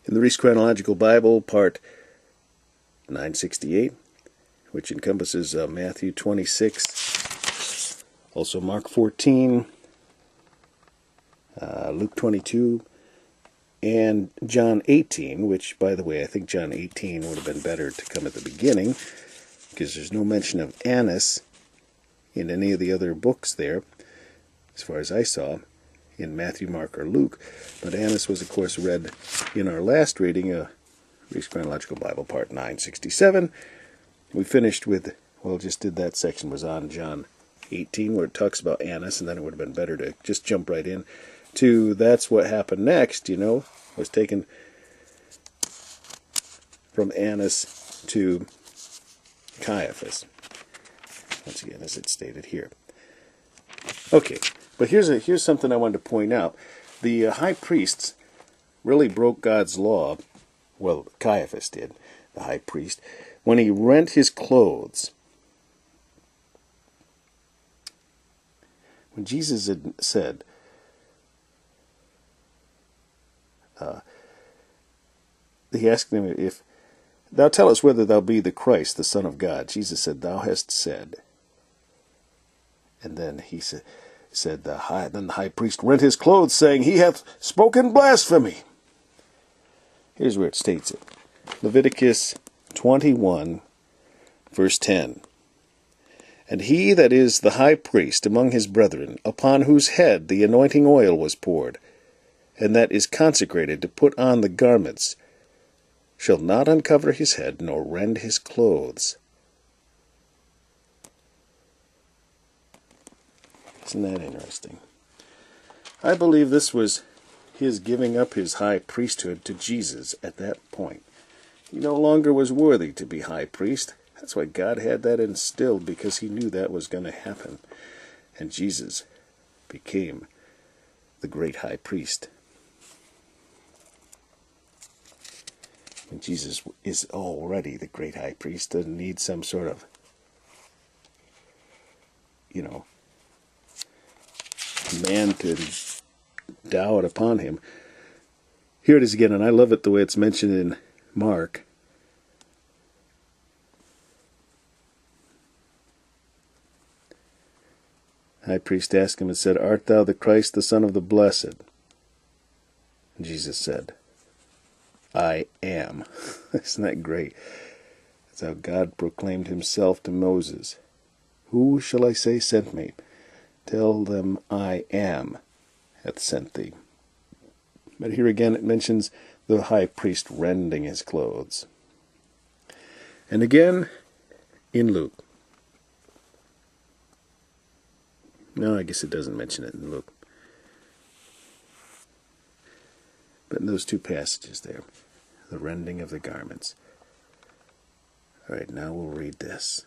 In the Chronological Bible, part 968, which encompasses Matthew 26, also Mark 14, Luke 22, and John 18, which, by the way, I think John 18 would have been better to come at the beginning, because there's no mention of Annas in any of the other books there, as far as I saw, in Matthew, Mark, or Luke. But Annas was, of course, read in our last reading, Chronological Bible, part 967. We finished with, well, just did that section, was on John 18, where it talks about Annas, and then it would have been better to just jump right in to that's what happened next, was taken from Annas to Caiaphas. Once again, as it's stated here. Okay, but here's something I wanted to point out. The high priests really broke God's law. Well, Caiaphas did, the high priest, when he rent his clothes. When Jesus had said, he asked him, if thou tell us whether thou be the Christ, the Son of God. Jesus said, thou hast said. And then he said, then the high priest rent his clothes, saying, he hath spoken blasphemy. Here's where it states it. Leviticus 21, verse 10. And he that is the high priest among his brethren, upon whose head the anointing oil was poured, and that is consecrated to put on the garments, shall not uncover his head, nor rend his clothes. Isn't that interesting? I believe this was his giving up his high priesthood to Jesus at that point. He no longer was worthy to be high priest. That's why God had that instilled, because he knew that was going to happen. And Jesus became the great high priest. And Jesus is already the great high priest. Doesn't need some sort of, man to dow it upon him. Here it is again, and I love it the way it's mentioned in Mark. The high priest asked him and said, art thou the Christ, the Son of the Blessed? And Jesus said, I am. Isn't that great? That's how God proclaimed himself to Moses. Who shall I say sent me? Tell them I am hath sent thee. But here again it mentions the high priest rending his clothes. And again in Luke. No, I guess it doesn't mention it in Luke. But in those two passages there, the rending of the garments. All right, now we'll read this.